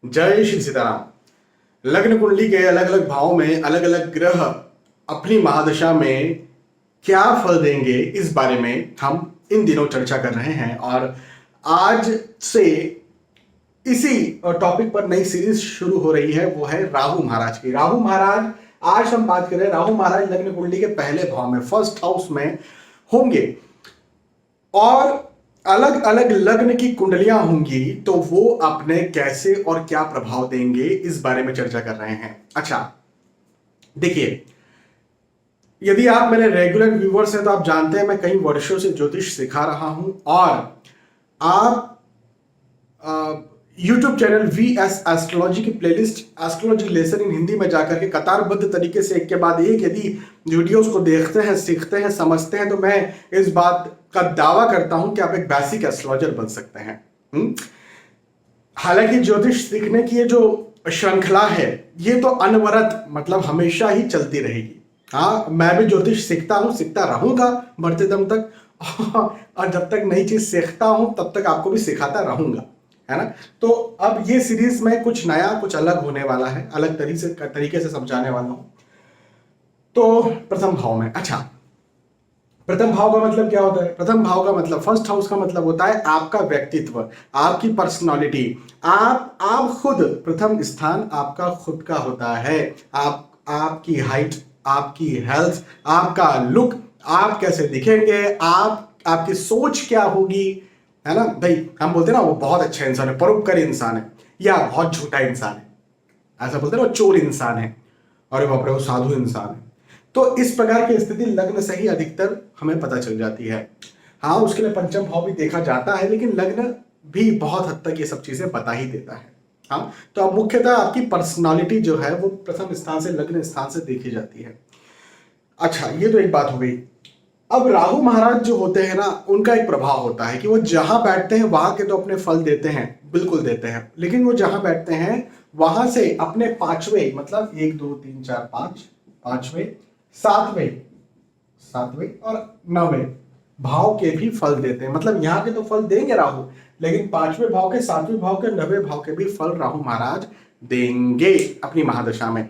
जय श्री सीताराम। लग्न कुंडली के अलग अलग भाव में अलग अलग ग्रह अपनी महादशा में क्या फल देंगे, इस बारे में हम इन दिनों चर्चा कर रहे हैं। और आज से इसी टॉपिक पर नई सीरीज शुरू हो रही है, वो है राहु महाराज की। राहु महाराज, आज हम बात करें राहु महाराज लग्न कुंडली के पहले भाव में, फर्स्ट हाउस में होंगे और अलग अलग लग्न की कुंडलियां होंगी, तो वो अपने कैसे और क्या प्रभाव देंगे, इस बारे में चर्चा कर रहे हैं। अच्छा, देखिए, यदि आप मेरे रेगुलर व्यूवर्स हैं तो आप जानते हैं मैं कई वर्षों से ज्योतिष सिखा रहा हूं और आप YouTube चैनल VS एस्ट्रोलॉजी की playlist astrology lesson in Hindi में जाकर के कतारबद्ध तरीके से एक के बाद एक यदि वीडियोस को देखते हैं, सीखते हैं, समझते हैं, तो मैं इस बात का दावा करता हूं कि आप एक बेसिक एस्ट्रोलॉजर बन सकते हैं। हालांकि ज्योतिष सीखने की ये जो श्रृंखला है, ये तो अनवरत, मतलब हमेशा ही चलती रहेगी। हाँ, मैं भी ज्योतिष सीखता हूं, सीखता रहूंगा मरते दम तक और जब तक नई चीज सीखता हूं तब तक आपको भी सिखाता रहूंगा, है ना। तो अब ये सीरीज में कुछ नया, कुछ अलग होने वाला है, अलग तरीके से समझाने वाला हूं। तो प्रथम भाव में, अच्छा, प्रथम भाव का मतलब क्या होता है? प्रथम भाव का मतलब, फर्स्ट हाउस का मतलब होता है आपका व्यक्तित्व, आपकी पर्सनालिटी, आप खुद। प्रथम स्थान आपका खुद का होता है। आपकी हाइट, आपकी हेल्थ, आपका लुक, आप कैसे दिखेंगे, आपकी सोच क्या होगी, है ना भाई। हम बोलते हैं ना वो बहुत अच्छा इंसान है, परोपकारी इंसान है, या बहुत झूठा इंसान है, ऐसा बोलते हैं ना, वो चोर इंसान है, और बाप रे वो साधु इंसान है। तो इस प्रकार की स्थिति लग्न से ही अधिकतर हमें पता चल जाती है। हाँ, उसके लिए पंचम भाव भी देखा जाता है, लेकिन लग्न भी बहुत हद तक ये सब चीजें बता ही देता है। हाँ, तो अब मुख्यतः आपकी पर्सनालिटी जो है वो प्रथम स्थान से, लग्न स्थान से देखी जाती है। अच्छा, ये तो एक बात हो गई। अब राहु महाराज जो होते हैं ना, उनका एक प्रभाव होता है कि वो जहां बैठते हैं वहां के तो अपने फल देते हैं, बिल्कुल देते हैं, लेकिन वो जहां बैठते हैं वहां से अपने पांचवें, मतलब 1 2 3 4 5, पांचवें, सातवें और 9वें भाव के भी फल देते हैं। मतलब यहाँ के तो फल देंगे राहु, लेकिन 5वें भाव के, 7वें भाव के, 9वें भाव के भी फल राहु महाराज देंगे अपनी महादशा में।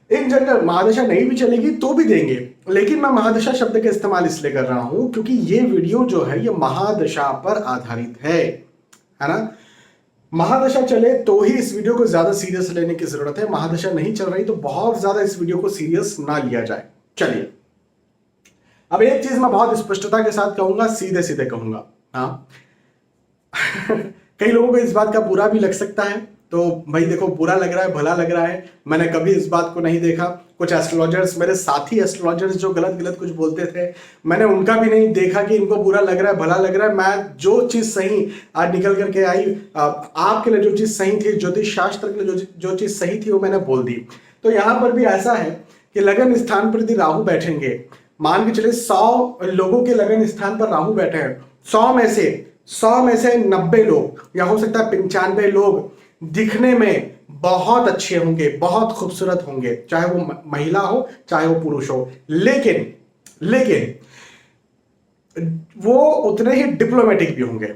इन जनरल महादशा नहीं भी चलेगी तो भी देंगे, लेकिन मैं महादशा शब्द का इस्तेमाल इसलिए कर रहा हूं क्योंकि ये वीडियो जो है ये महादशा पर आधारित है ना। महादशा चले तो ही इस वीडियो को ज्यादा सीरियस लेने की जरूरत है। महादशा नहीं चल रही तो बहुत ज्यादा इस वीडियो को सीरियस ना लिया जाए। चलिए, अब एक चीज मैं बहुत स्पष्टता के साथ कहूंगा, सीधे सीधे कहूंगा। हाँ कई लोगों को इस बात का बुरा भी लग सकता है, तो भाई देखो, बुरा लग रहा है, भला लग रहा है, मैंने कभी इस बात को नहीं देखा। कुछ एस्ट्रोलॉजर्स, मेरे साथी एस्ट्रोलॉजर्स जो गलत कुछ बोलते थे, मैंने उनका भी नहीं देखा कि इनको बुरा लग रहा है, भला लग रहा है। मैं जो चीज सही आज निकल करके आई, आपके लिए जो चीज सही थी, ज्योतिष शास्त्र के लिए जो चीज सही थी, वो मैंने बोल दी। तो यहां पर भी ऐसा है कि लगन स्थान पर यदि राहु बैठेंगे, मान के चले 100 लोगों के लगन स्थान पर राहु बैठे हैं, 100 में से 90 लोग, या हो सकता है 95 लोग दिखने में बहुत अच्छे होंगे, बहुत खूबसूरत होंगे, चाहे वो महिला हो चाहे वो पुरुष हो, लेकिन वो उतने ही डिप्लोमेटिक भी होंगे।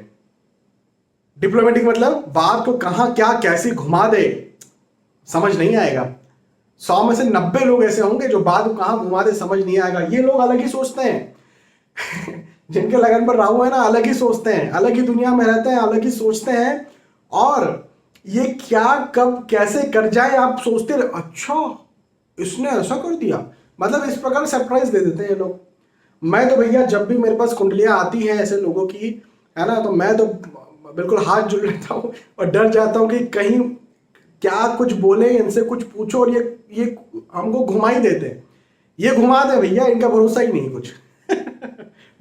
डिप्लोमेटिक मतलब बात को कहां क्या कैसे घुमा दे, समझ नहीं आएगा। 100 में से 90 लोग ऐसे होंगे जो बात को कहां घुमा दे, समझ नहीं आएगा। ये लोग अलग ही सोचते हैं जिनके लगन पर राहु है ना, अलग ही सोचते हैं, अलग ही दुनिया में रहते हैं, अलग ही सोचते हैं, और ये क्या कब कैसे कर जाए आप सोचते रहे, अच्छा इसने ऐसा कर दिया, मतलब इस प्रकार सरप्राइज दे देते हैं ये लोग। मैं तो भैया जब भी मेरे पास कुंडलियां आती हैं ऐसे लोगों की, है ना, तो मैं तो बिल्कुल हाथ जोड़ लेता हूं और डर जाता हूं कि कहीं क्या कुछ बोले, इनसे कुछ पूछो और ये हमको घुमा ही देते हैं। ये घुमा दे भैया, इनका भरोसा ही नहीं कुछ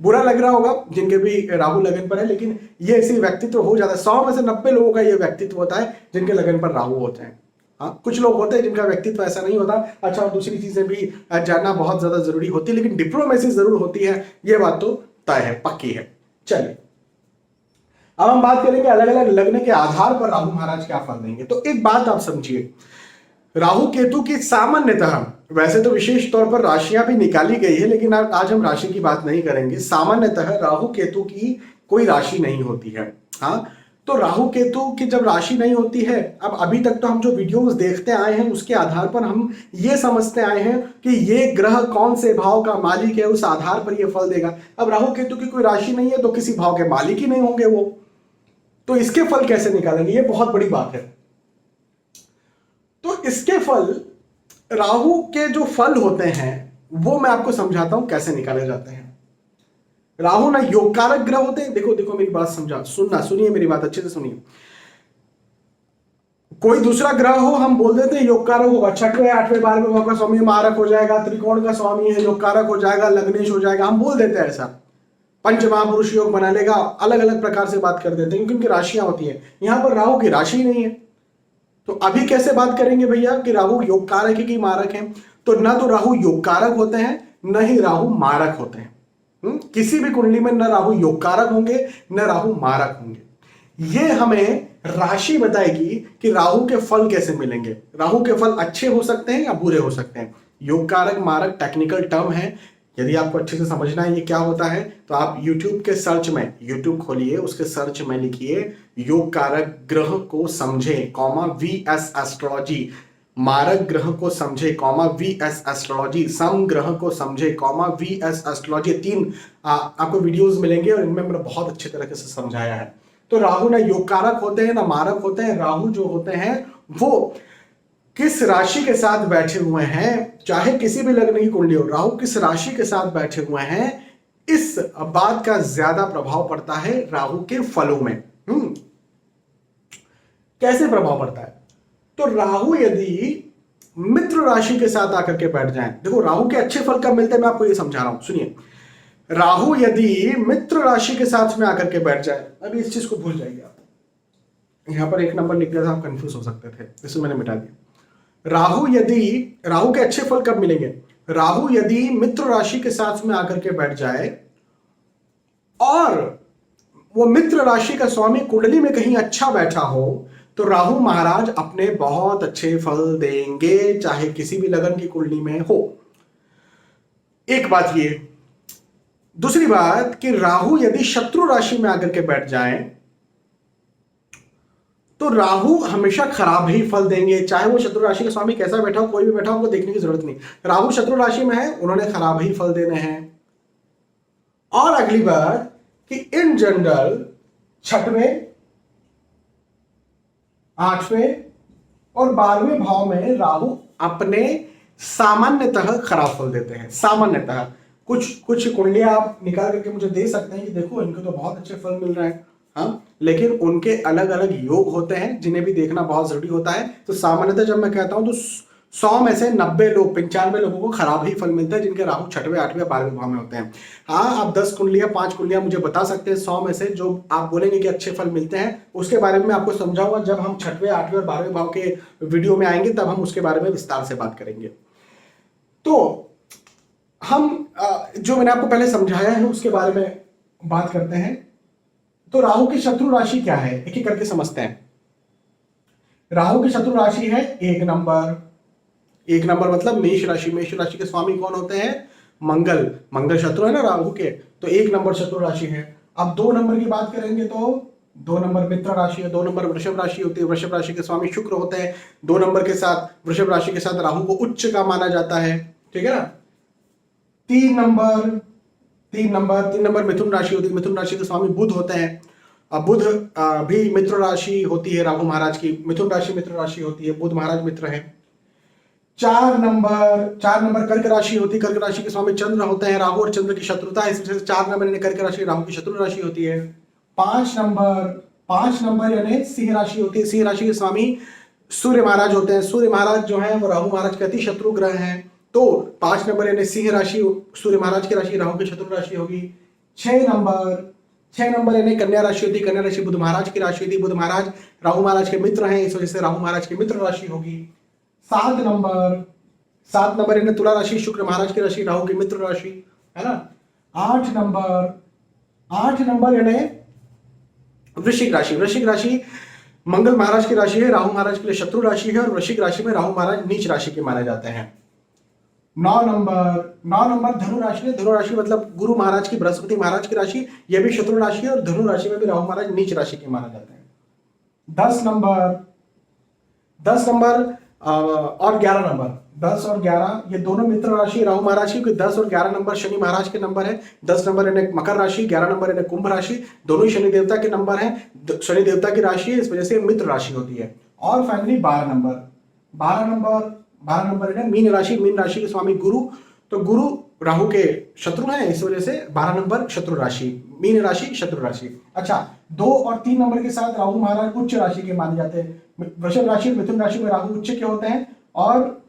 बुरा लग रहा होगा जिनके भी राहु लगन पर है, लेकिन ये ऐसी व्यक्तित्व हो जाता है। 100 में से 90 लोगों का ये व्यक्तित्व होता है जिनके लगन पर राहु होते हैं। हाँ, कुछ लोग होते हैं जिनका व्यक्तित्व ऐसा नहीं होता। अच्छा, और दूसरी चीजें भी जानना बहुत ज्यादा जरूरी होती है, लेकिन डिप्लोमेसी जरूर होती है, ये बात तो तय है, पक्की है। चलिए, अब हम बात करेंगे अलग अलग लग्न के आधार पर राहु महाराज क्या फल देंगे। तो एक बात आप समझिए, राहु केतु की सामान्यतः, वैसे तो विशेष तौर पर राशियां भी निकाली गई है, लेकिन आज हम राशि की बात नहीं करेंगे। सामान्यतः राहु केतु की कोई राशि नहीं होती है। हाँ, तो राहु केतु की जब राशि नहीं होती है, अब अभी तक तो हम जो वीडियोस देखते आए हैं उसके आधार पर हम ये समझते आए हैं कि ये ग्रह कौन से भाव का मालिक है, उस आधार पर ये फल देगा। अब राहु केतु की कोई राशि नहीं है तो किसी भाव के मालिक ही नहीं होंगे वो, तो इसके फल कैसे निकालेंगे, ये बहुत बड़ी बात है। तो इसके फल, राहु के जो फल होते हैं वो मैं आपको समझाता हूं कैसे निकाले जाते हैं। राहु ना योग कारक ग्रह होते हैं। देखो देखो मेरी बात समझा, सुनिए मेरी बात अच्छे से सुनिए। कोई दूसरा ग्रह हो, हम बोल देते हैं योग कारक होगा, 6वें 8वें 12वें भाव का स्वामी मारक हो जाएगा, त्रिकोण का स्वामी है योग कारक हो जाएगा, लग्नेश हो जाएगा, हम बोल देते हैं ऐसा। पंच महापुरुष योग बना लेगा, अलग अलग प्रकार से बात कर देते हैं क्योंकि उनकी राशियां होती है। यहां पर राहु की राशि ही नहीं है, तो अभी कैसे बात करेंगे भैया कि राहु योग कारक है कि मारक है? तो ना तो राहु योग कारक होते हैं, न ही राहु मारक होते हैं। किसी भी कुंडली में न राहु योग कारक होंगे न राहु मारक होंगे। ये हमें राशि बताएगी कि राहु के फल कैसे मिलेंगे। राहु के फल अच्छे हो सकते हैं या बुरे हो सकते हैं। योग कारक मारक टेक्निकल टर्म है, यदि आपको अच्छे से समझना है ये क्या होता है तो आप YouTube के सर्च में, YouTube खोलिए, उसके सर्च में लिखिए योग कारक ग्रह को समझे कॉमा VS एस्ट्रोलॉजी, मारक ग्रह को समझे कॉमा VS एस्ट्रोलॉजी, सम ग्रह को समझे कॉमा VS एस्ट्रोलॉजी। 3 आपको वीडियोस मिलेंगे और इनमें मैंने बहुत अच्छे तरीके से समझाया है। तो राहु ना योग कारक होते हैं ना मारक होते हैं। राहु जो होते हैं वो किस राशि के साथ बैठे हुए हैं, चाहे किसी भी लग्न की कुंडली हो, राहु किस राशि के साथ बैठे हुए हैं, इस बात का ज्यादा प्रभाव पड़ता है राहु के फलों में। कैसे प्रभाव पड़ता है? तो राहु यदि मित्र राशि के साथ आकर के बैठ जाए, देखो राहु के अच्छे फल कब मिलते हैं मैं आपको ये समझा रहा हूं, सुनिए। राहु यदि मित्र राशि के साथ में आकर के बैठ जाए, अभी इस चीज को भूल जाइए आप, यहां पर 1 नंबर लिख दिया था, आप कंफ्यूज हो सकते थे, इसको मैंने मिटा दिया। राहु के अच्छे फल कब मिलेंगे? राहु यदि मित्र राशि के साथ में आकर के बैठ जाए और वो मित्र राशि का स्वामी कुंडली में कहीं अच्छा बैठा हो तो राहु महाराज अपने बहुत अच्छे फल देंगे, चाहे किसी भी लगन की कुंडली में हो। एक बात ये। दूसरी बात कि राहु यदि शत्रु राशि में आकर के बैठ जाए तो राहु हमेशा खराब ही फल देंगे, चाहे वो शत्रु राशि का स्वामी कैसा बैठा हो, कोई भी बैठा हो, उनको देखने की जरूरत नहीं। राहु शत्रु राशि में है, उन्होंने खराब ही फल देने हैं। और अगली बात कि इन जनरल 6वें 8वें और 12वें भाव में राहु अपने सामान्यतः खराब फल देते हैं। सामान्यतः कुछ कुंडलियां आप निकाल करके मुझे दे सकते हैं कि देखो इनको तो बहुत अच्छे फल मिल रहे हैं, हाँ, लेकिन उनके अलग अलग योग होते हैं जिन्हें भी देखना बहुत जरूरी होता है। तो सामान्यतः जब मैं कहता हूं तो 100 में से 90 लोग 95 लोगों को खराब ही फल मिलता है जिनके राहु 6वें 8वें 12वें भाव में होते हैं। हाँ, आप 10 कुंडलियां 5 कुंडलियां मुझे बता सकते हैं 100 में से जो आप बोलेंगे कि अच्छे फल मिलते हैं, उसके बारे में आपको समझाऊंगा जब हम 6वें 8वें और 12वें भाव के वीडियो में आएंगे, तब हम उसके बारे में विस्तार से बात करेंगे। तो हम जो मैंने आपको पहले समझाया है उसके बारे में बात करते हैं। तो राहु की शत्रु राशि क्या है, एक एक करके समझते हैं। राहु की शत्रु राशि है 1 नंबर। 1 नंबर मतलब मेष राशि। मेष राशि के स्वामी कौन होते हैं? मंगल। मंगल शत्रु है ना राहु के, तो 1 नंबर शत्रु राशि है। अब 2 नंबर की बात करेंगे तो 2 नंबर मित्र राशि है। 2 नंबर वृषभ राशि होती है। वृषभ राशि के स्वामी शुक्र होते हैं। 2 नंबर के साथ वृषभ राशि के साथ राहु को उच्च का माना जाता है, ठीक है ना। 3 नंबर मिथुन राशि होती है। मिथुन राशि के स्वामी बुध होते हैं। अब बुध भी मित्र राशि होती है राहु महाराज की। मिथुन राशि मित्र राशि होती है, बुध महाराज मित्र है। 4 नंबर कर्क राशि होती है। कर्क राशि के स्वामी चंद्र होते हैं। राहु और चंद्र की शत्रुता है, इस वजह से 4 नंबर कर्क राशि राहु की शत्रु राशि होती है। 5 नंबर यानी सिंह राशि होती है। सिंह राशि के स्वामी सूर्य महाराज होते हैं। सूर्य महाराज जो है वो राहु महाराज के अति शत्रु ग्रह हैं। तो 5 नंबर यानी सिंह राशि सूर्य महाराज की राशि राहु की शत्रु राशि होगी। 6 नंबर यानी कन्या राशि होती है। कन्या राशि बुध महाराज की राशि होती है। बुध महाराज राहु महाराज के मित्र हैं, इस वजह से राहु महाराज की मित्र राशि होगी। 7 नंबर यानी तुला राशि शुक्र महाराज की राशि राहु की मित्र राशि है ना। 8 नंबर यानी वृश्चिक राशि। वृश्चिक राशि मंगल महाराज की राशि है, राहु महाराज के लिए शत्रु राशि है और वृश्चिक राशि में राहु महाराज नीच राशि के माने जाते हैं। 9 नंबर धनु राशि है। धनु राशि मतलब गुरु महाराज की बृहस्पति महाराज की राशि, यह भी शत्रु राशि है और धनु राशि में भी राहु महाराज नीच राशि के माना जाते हैं। 10 नंबर, 10 नंबर और 11 नंबर, 10 और 11 ये दोनों मित्र राशि राहु महाराज की। 10 और 11 नंबर शनि महाराज के नंबर है। 10 नंबर यानी मकर राशि, 11 नंबर यानी कुंभ राशि, दोनों ही शनि देवता के नंबर हैं। शनि देवता की राशि है, इस वजह से मित्र राशि होती है। और फाइनली 12 नंबर, 12 नंबर, 12 नंबर है मीन राशि। मीन राशि के स्वामी गुरु, तो गुरु राहु के शत्रु हैं, इस वजह से 12 नंबर शत्रु राशि, मीन राशि शत्रु राशि। अच्छा, 2 और 3 नंबर के साथ राहु महाराज उच्च राशि के माने जाते हैं। वृषभ राशि और मिथुन राशि में राहु उच्च के होते हैं, और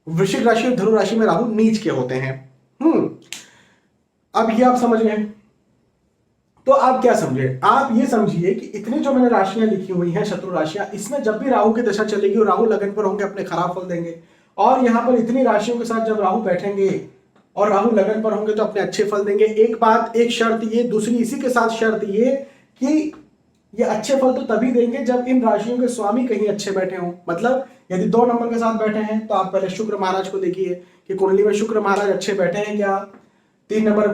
वृश्चिक राशि और धनु राशि में राहु नीच के होते हैं। अब ये आप समझ गए। तो आप क्या समझे? आप ये समझिए कि इतनी जो मैंने राशियां लिखी हुई हैं, शत्रु राशियां, इसमें जब भी राहु की दशा चलेगी और राहु लगन पर होंगे अपने खराब फल देंगे। और यहां पर इतनी राशियों के साथ जब राहु बैठेंगे और राहु लगन पर होंगे तो अपने अच्छे फल देंगे। एक बात, एक शर्त ये, दूसरी इसी के साथ शर्त ये कि ये अच्छे फल तो तभी देंगे जब इन राशियों के स्वामी कहीं अच्छे बैठे हों। मतलब यदि 2 नंबर के साथ बैठे हैं तो आप पहले शुक्र महाराज को देखिए कि कुंडली में शुक्र महाराज अच्छे बैठे हैं क्या। 3 नंबर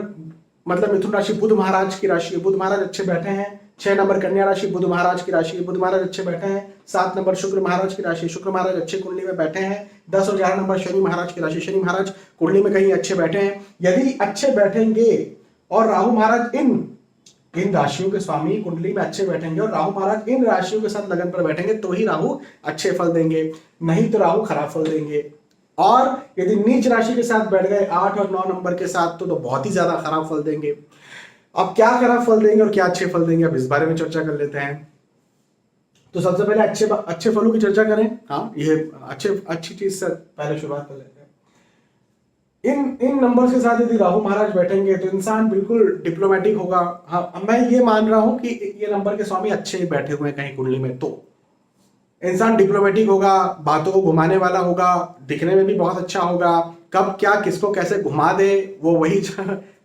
मतलब मिथुन राशि बुध महाराज की राशि है, बुध महाराज अच्छे बैठे हैं। 6 नंबर कन्या राशि बुध महाराज की राशि है, बुध महाराज अच्छे बैठे हैं। 7 नंबर शुक्र महाराज की राशि, शुक्र महाराज अच्छे कुंडली में बैठे हैं। 10 और 11 नंबर शनि महाराज की राशि, शनि महाराज कुंडली में कहीं अच्छे बैठे हैं। यदि अच्छे बैठेंगे और राहु महाराज इन राशियों के स्वामी कुंडली में अच्छे बैठेंगे और राहु महाराज इन राशियों के साथ लगन पर बैठेंगे तो ही राहु अच्छे फल देंगे, नहीं तो राहु खराब फल देंगे। और यदि नीच राशि के साथ बैठ गए 8 और 9 नंबर के साथ तो बहुत ही ज्यादा खराब फल देंगे। अब क्या खराब फल देंगे और क्या अच्छे फल देंगे, अब इस बारे में चर्चा कर लेते हैं। तो सबसे पहले अच्छे फलों की चर्चा करें। हाँ, ये अच्छी चीज से पहले शुरुआत कर लेते हैं। इन नंबर्स के साथ यदि राहु महाराज बैठेंगे तो इंसान बिल्कुल डिप्लोमेटिक होगा। हाँ, मैं ये मान रहा हूं कि ये नंबर के स्वामी अच्छे बैठे हुए हैं कहीं कुंडली में, तो इंसान डिप्लोमेटिक होगा, बातों को घुमाने वाला होगा, दिखने में भी बहुत अच्छा होगा। कब क्या किसको कैसे घुमा दे वो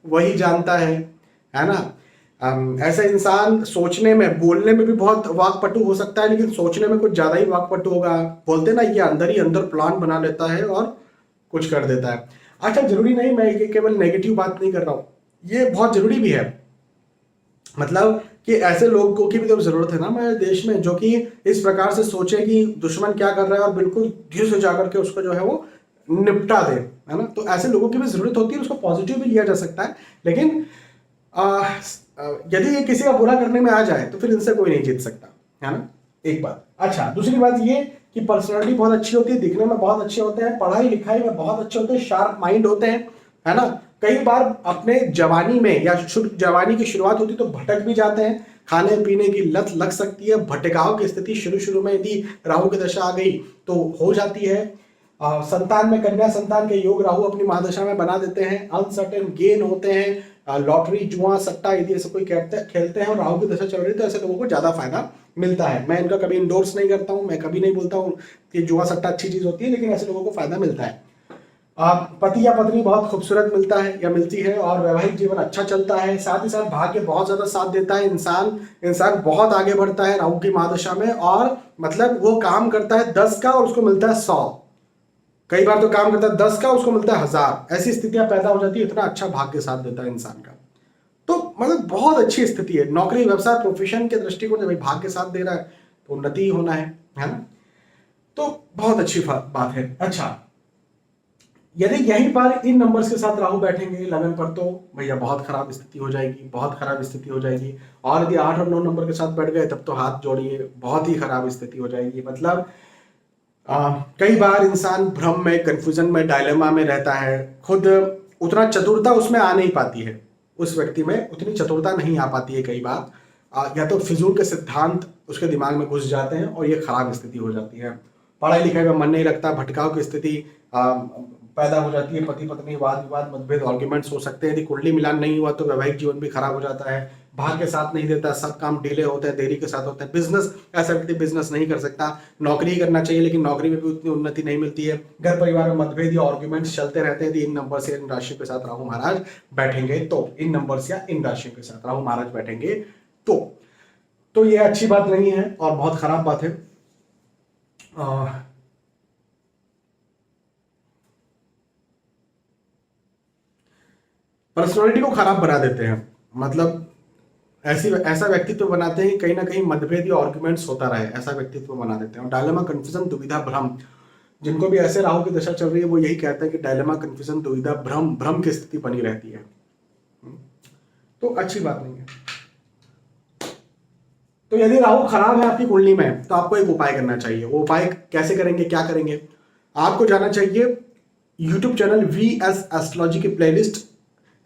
वही जानता है ना। ऐसा इंसान सोचने में बोलने में भी बहुत वाकपटु हो सकता है, लेकिन सोचने में कुछ ज्यादा ही वाकपटु होगा। बोलते ना, ये अंदर ही अंदर प्लान बना लेता है और कुछ कर देता है। अच्छा, जरूरी नहीं, मैं ये केवल नेगेटिव बात नहीं कर रहा हूं, ये बहुत जरूरी भी है। मतलब कि ऐसे लोगों की भी तो जरूरत है ना हमारे देश में, जो कि इस प्रकार से सोचे कि दुश्मन क्या कर रहा है और बिल्कुल धीरे से जाकर के उसको जो है वो निपटा दे, है ना। तो ऐसे लोगों की भी जरूरत होती है, उसको पॉजिटिव भी लिया जा सकता है। लेकिन यदि ये किसी का बुरा करने में आ जाए तो फिर इनसे कोई नहीं जीत सकता, है ना, एक बात। अच्छा, दूसरी बात ये कि पर्सनालिटी बहुत अच्छी होती है, दिखने में बहुत अच्छे होते हैं, पढ़ाई लिखाई में बहुत अच्छे होते हैं, शार्प माइंड होते हैं, है ना। कई बार अपने जवानी में या जवानी की शुरुआत होती तो भटक भी जाते हैं, खाने पीने की लत लग सकती है, भटकाव की स्थिति शुरू में यदि राहु की दशा आ गई तो हो जाती है। संतान में कन्या संतान के योग राहु अपनी महादशा में बना देते हैं। अनसर्टेन गेन होते हैं, लॉटरी जुआ सट्टा यदि ऐसे कोई खेलते हैं और राहु की दशा चल रही है तो ऐसे लोगों को ज्यादा फायदा मिलता है। मैं इनका कभी इंडोर्स नहीं करता हूं, मैं कभी नहीं बोलता हूं कि जुआ सट्टा अच्छी चीज होती है, लेकिन ऐसे लोगों को फायदा मिलता है। पति या पत्नी बहुत खूबसूरत मिलता है या मिलती है और वैवाहिक जीवन अच्छा चलता है। साथ ही साथ भाग्य बहुत ज्यादा साथ देता है, इंसान बहुत आगे बढ़ता है राहु की महादशा में। और मतलब वो काम करता है 10 का और उसको मिलता है 100, कई बार तो काम करता है 10 का उसको मिलता है 1000। ऐसी स्थितियां पैदा हो जाती है, इतना अच्छा भाग्य साथ देता है इंसान का। तो मतलब बहुत अच्छी स्थिति है। नौकरी व्यवसाय प्रोफेशन के दृष्टिकोण से भाई भाग्य साथ दे रहा है तो उन्नति होना है ना। तो बहुत अच्छी बात है। अच्छा, यदि यहीं पर इन नंबर्स के साथ राहु बैठेंगे लगन पर तो भैया बहुत खराब स्थिति हो जाएगी, बहुत खराब स्थिति हो जाएगी। और यदि 8 और 9 नंबर के साथ बैठ गए तब तो हाथ जोड़िए, बहुत ही खराब स्थिति हो जाएगी। मतलब कई बार इंसान भ्रम में, कंफ्यूजन में, डायलेमा में रहता है, खुद उतना चतुरता उसमें आ नहीं पाती है, उस व्यक्ति में उतनी चतुरता नहीं आ पाती है। कई बार या तो फिजूल के सिद्धांत उसके दिमाग में घुस जाते हैं और ये खराब स्थिति हो जाती है। पढ़ाई लिखाई में मन नहीं लगता, भटकाव की स्थिति पैदा हो जाती है। पति पत्नी वाद विवाद मतभेद आर्ग्यूमेंट्स हो सकते हैं। यदि कुंडली मिलान नहीं हुआ तो वैवाहिक जीवन भी खराब हो जाता है। भाग्य साथ नहीं देता, सब काम डिले होते हैं, देरी के साथ होते हैं। बिजनेस, ऐसा व्यक्ति बिजनेस नहीं कर सकता। नौकरी करना चाहिए लेकिन नौकरी में भी उतनी उन्नति नहीं मिलती है। घर परिवार में मतभेद या आर्ग्यूमेंट्स चलते रहते हैं। इन नंबर से इन राशियों के साथ राहु महाराज बैठेंगे तो, इन नंबर्स या इन राशियों के साथ राहु महाराज बैठेंगे तो ये अच्छी बात नहीं है और बहुत खराब बात है। पर्सनालिटी को खराब बना देते हैं। मतलब ऐसा व्यक्तित्व बनाते हैं कहीं ना कहीं मतभेद या आर्ग्यूमेंट्स होता रहे, ऐसा व्यक्तित्व बना देते हैं। और डायलेमा, कंफ्यूजन, दुविधा, भ्रम, जिनको भी ऐसे राहु की दशा चल रही है वो यही कहते हैं कि डायलेमा, कंफ्यूजन, दुविधा, भ्रम भ्रम की स्थिति बनी रहती है। तो अच्छी बात नहीं है। तो यदि राहु खराब है आपकी कुंडली में तो आपको एक उपाय करना चाहिए। वो उपाय कैसे करेंगे, क्या करेंगे? आपको जाना चाहिए यूट्यूब चैनल VS एस्ट्रोलॉजी की प्लेलिस्ट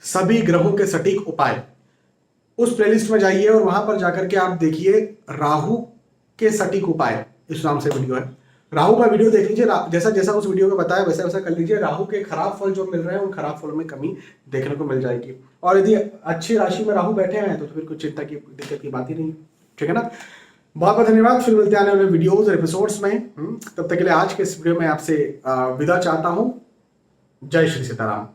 सभी ग्रहों के सटीक उपाय, उस प्लेलिस्ट में जाइए और वहां पर जाकर के आप देखिए राहु के सटीक उपाय, इस नाम से वीडियो है। राहु का वीडियो देख लीजिए, जैसा जैसा उस वीडियो में बताया वैसा वैसा कर लीजिए। राहु के खराब फल जो मिल रहे हैं उन खराब फलों में कमी देखने को मिल जाएगी। और यदि अच्छी राशि में राहु बैठे हैं तो फिर कुछ चिंता की दिक्कत की बात ही नहीं। ठीक है ना? बहुत बहुत धन्यवाद। फिर मिलते आने वाले वीडियोज और एपिसोड्स में। तब तक के लिए आज के इस वीडियो में आपसे विदा चाहता हूं। जय श्री सीताराम।